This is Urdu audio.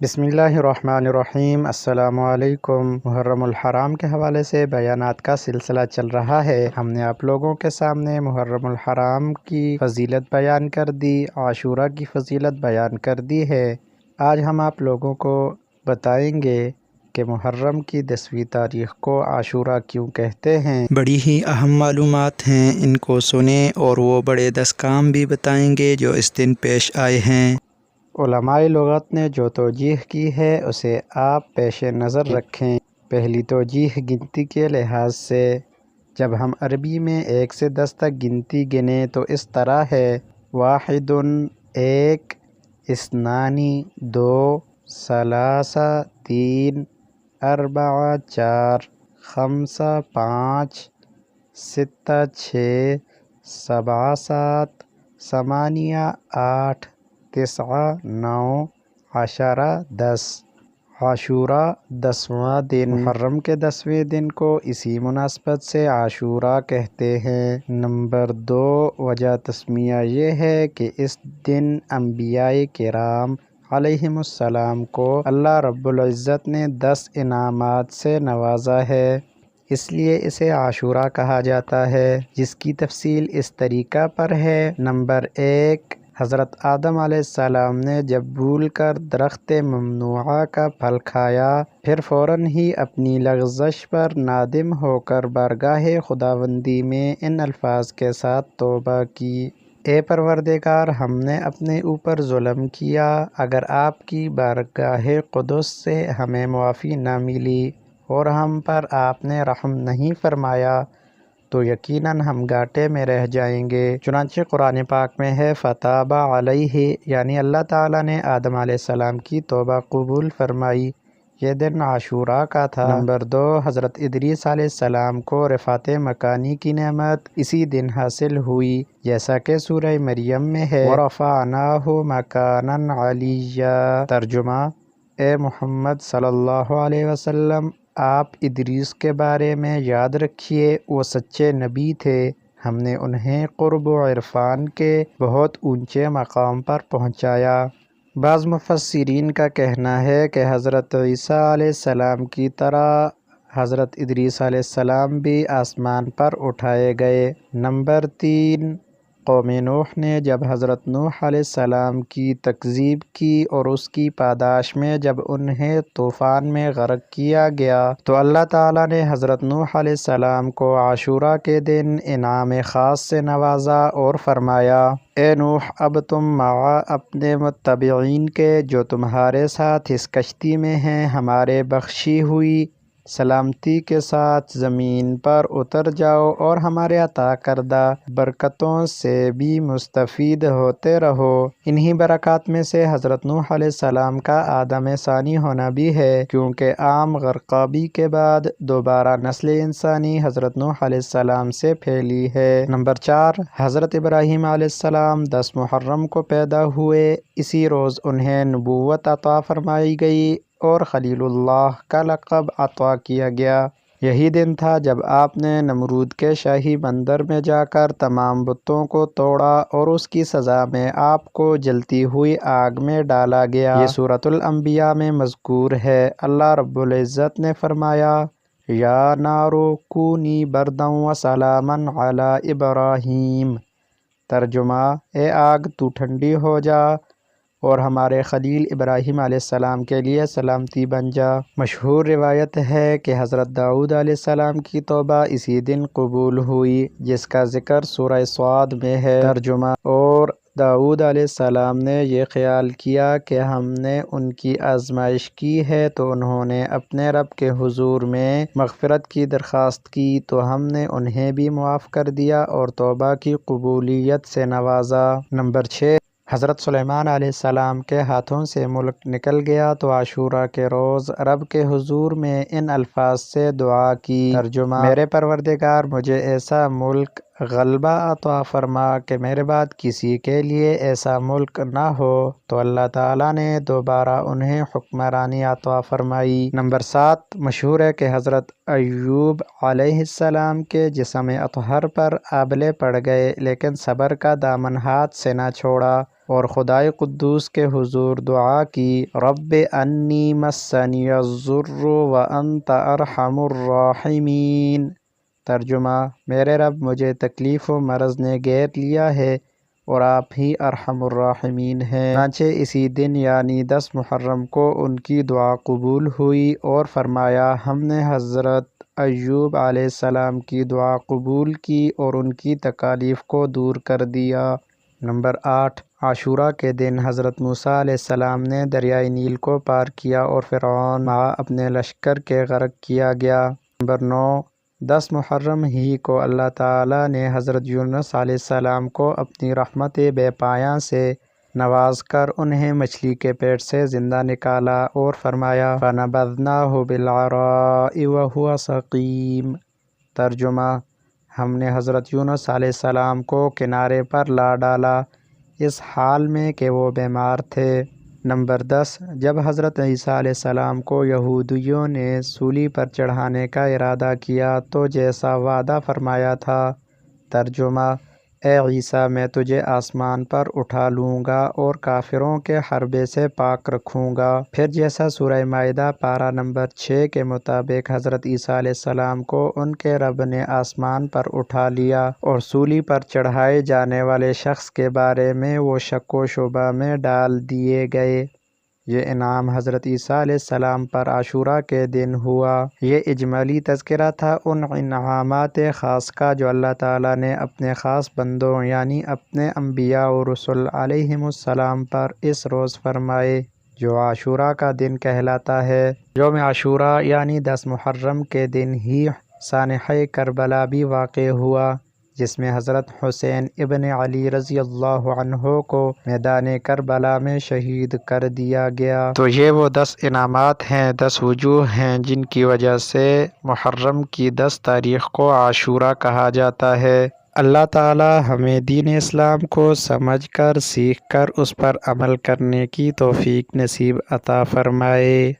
بسم اللہ الرحمن الرحیم۔ السلام علیکم۔ محرم الحرام کے حوالے سے بیانات کا سلسلہ چل رہا ہے۔ ہم نے آپ لوگوں کے سامنے محرم الحرام کی فضیلت بیان کر دی، عاشورہ کی فضیلت بیان کر دی ہے۔ آج ہم آپ لوگوں کو بتائیں گے کہ محرم کی 10ویں تاریخ کو عاشورہ کیوں کہتے ہیں۔ بڑی ہی اہم معلومات ہیں، ان کو سنیں اور وہ بڑے 10 کام بھی بتائیں گے جو اس دن پیش آئے ہیں۔ علماء لغت نے جو توجیہ کی ہے اسے آپ پیش نظر رکھیں۔ پہلی توجیہ گنتی کے لحاظ سے۔ جب ہم عربی میں 1 سے 10 تک گنتی گنیں تو اس طرح ہے: 1 1، 2 2، 3 3، 4 4، 5 5، 6 6، 7 7، 8 8، 9 9، 10۔ عاشورہ 10واں دن۔ محرم کے 10ویں دن کو اسی مناسبت سے عاشورہ کہتے ہیں۔ نمبر 2، وجہ تسمیہ یہ ہے کہ اس دن انبیاء کرام علیہم السلام کو اللہ رب العزت نے 10 انعامات سے نوازا ہے، اس لیے اسے عاشورہ کہا جاتا ہے، جس کی تفصیل اس طریقہ پر ہے۔ نمبر 1، حضرت آدم علیہ السلام نے جب بھول کر درخت ممنوعہ کا پھل کھایا، پھر فوراً ہی اپنی لغزش پر نادم ہو کر بارگاہ خداوندی میں ان الفاظ کے ساتھ توبہ کی: اے پروردگار، ہم نے اپنے اوپر ظلم کیا، اگر آپ کی بارگاہ قدس سے ہمیں معافی نہ ملی اور ہم پر آپ نے رحم نہیں فرمایا تو یقیناً ہم گھاٹے میں رہ جائیں گے۔ چنانچہ قرآن پاک میں ہے: فتاب علیہ، یعنی اللہ تعالیٰ نے آدم علیہ السلام کی توبہ قبول فرمائی۔ یہ دن عاشورہ کا تھا۔ نمبر 2، حضرت ادریس علیہ السلام کو رفعت مکانی کی نعمت اسی دن حاصل ہوئی، جیسا کہ سورہ مریم میں ہے: وَرَفَعْنَاهُ مَكَانًا عَلِيًّا۔ ترجمہ: اے محمد صلی اللہ علیہ وسلم، آپ ادریس کے بارے میں یاد رکھیے، وہ سچے نبی تھے، ہم نے انہیں قرب و عرفان کے بہت اونچے مقام پر پہنچایا۔ بعض مفسرین کا کہنا ہے کہ حضرت عیسیٰ علیہ السلام کی طرح حضرت ادریس علیہ السلام بھی آسمان پر اٹھائے گئے۔ نمبر 3، قوم نوح نے جب حضرت نوح علیہ السلام کی تکذیب کی اور اس کی پاداش میں جب انہیں طوفان میں غرق کیا گیا تو اللہ تعالیٰ نے حضرت نوح علیہ السلام کو عاشورہ کے دن انعام خاص سے نوازا اور فرمایا: اے نوح، اب تم مع اپنے متبعین کے جو تمہارے ساتھ اس کشتی میں ہیں ہمارے بخشی ہوئی سلامتی کے ساتھ زمین پر اتر جاؤ اور ہمارے عطا کردہ برکتوں سے بھی مستفید ہوتے رہو۔ انہی برکات میں سے حضرت نوح علیہ السلام کا آدم ثانی ہونا بھی ہے، کیونکہ عام غرقابی کے بعد دوبارہ نسل انسانی حضرت نوح علیہ السلام سے پھیلی ہے۔ نمبر 4، حضرت ابراہیم علیہ السلام 10 محرم کو پیدا ہوئے، اسی روز انہیں نبوت عطا فرمائی گئی اور خلیل اللہ کا لقب عطا کیا گیا۔ یہی دن تھا جب آپ نے نمرود کے شاہی بندر میں جا کر تمام بتوں کو توڑا اور اس کی سزا میں آپ کو جلتی ہوئی آگ میں ڈالا گیا۔ یہ سورۃ الانبیاء میں مذکور ہے۔ اللہ رب العزت نے فرمایا: یا نار کونی بردا وسلاما علی ابراہیم۔ ترجمہ: اے آگ، تو ٹھنڈی ہو جا اور ہمارے خلیل ابراہیم علیہ السلام کے لیے سلامتی بن جا۔ مشہور روایت ہے کہ حضرت داؤد علیہ السلام کی توبہ اسی دن قبول ہوئی، جس کا ذکر سورہ صاد میں ہے۔ ترجمہ: اور داؤد علیہ السلام نے یہ خیال کیا کہ ہم نے ان کی آزمائش کی ہے تو انہوں نے اپنے رب کے حضور میں مغفرت کی درخواست کی تو ہم نے انہیں بھی معاف کر دیا اور توبہ کی قبولیت سے نوازا۔ نمبر 6، حضرت سلیمان علیہ السلام کے ہاتھوں سے ملک نکل گیا تو عاشورہ کے روز رب کے حضور میں ان الفاظ سے دعا کی: ترجمہ: میرے پروردگار، مجھے ایسا ملک غلبہ عطا فرما کہ میرے بعد کسی کے لیے ایسا ملک نہ ہو، تو اللہ تعالیٰ نے دوبارہ انہیں حکمرانی عطا فرمائی۔ نمبر 7، مشہور ہے کہ حضرت ایوب علیہ السلام کے جسم اطہر پر آبلے پڑ گئے، لیکن صبر کا دامن ہاتھ سے نہ چھوڑا اور خدائے قدوس کے حضور دعا کی، رب انی مسنی الضر وانت ارحم الراحمین۔ ترجمہ: میرے رب، مجھے تکلیف و مرض نے گھیر لیا ہے اور آپ ہی ارحم الراحمین ہیں۔ چنانچہ اسی دن یعنی 10 محرم کو ان کی دعا قبول ہوئی اور فرمایا، ہم نے حضرت ایوب علیہ السلام کی دعا قبول کی اور ان کی تکالیف کو دور کر دیا۔ نمبر 8، عاشوراء کے دن حضرت موسیٰ علیہ السلام نے دریائے نیل کو پار کیا اور فرعون مع اپنے لشکر کے غرق کیا گیا۔ نمبر 9، 10 محرم ہی کو اللہ تعالیٰ نے حضرت یونس علیہ السلام کو اپنی رحمت بے پایاں سے نواز کر انہیں مچھلی کے پیٹ سے زندہ نکالا اور فرمایا، فَنَبَذْنَاهُ بِالْعَرَاءِ وَهُوَ سَقِيمٌ۔ ترجمہ: ہم نے حضرت یونس علیہ السلام کو کنارے پر لا ڈالا اس حال میں کہ وہ بیمار تھے۔ نمبر 10، جب حضرت عیسیٰ علیہ السلام کو یہودیوں نے سولی پر چڑھانے کا ارادہ کیا تو جیسا وعدہ فرمایا تھا۔ ترجمہ: اے عیسیٰ، میں تجھے آسمان پر اٹھا لوں گا اور کافروں کے حربے سے پاک رکھوں گا۔ پھر جیسا سورہ مائدہ پارہ نمبر 6 کے مطابق حضرت عیسیٰ علیہ السلام کو ان کے رب نے آسمان پر اٹھا لیا اور سولی پر چڑھائے جانے والے شخص کے بارے میں وہ شک و شبہ میں ڈال دیے گئے۔ یہ انعام حضرت عیسیٰ علیہ السلام پر عاشوراء کے دن ہوا۔ یہ اجمالی تذکرہ تھا ان انعامات خاص کا جو اللہ تعالیٰ نے اپنے خاص بندوں یعنی اپنے انبیاء و رسل علیہم السلام پر اس روز فرمائے جو عاشوراء کا دن کہلاتا ہے۔ یوم عاشوراء یعنی 10 محرم کے دن ہی سانحہ کربلا بھی واقع ہوا، جس میں حضرت حسین ابن علی رضی اللہ عنہ کو میدان کربلا میں شہید کر دیا گیا۔ تو یہ وہ 10 انعامات ہیں، 10 وجوہ ہیں جن کی وجہ سے محرم کی 10 تاریخ کو عاشوراء کہا جاتا ہے۔ اللہ تعالی ہمیں دین اسلام کو سمجھ کر، سیکھ کر اس پر عمل کرنے کی توفیق نصیب عطا فرمائے۔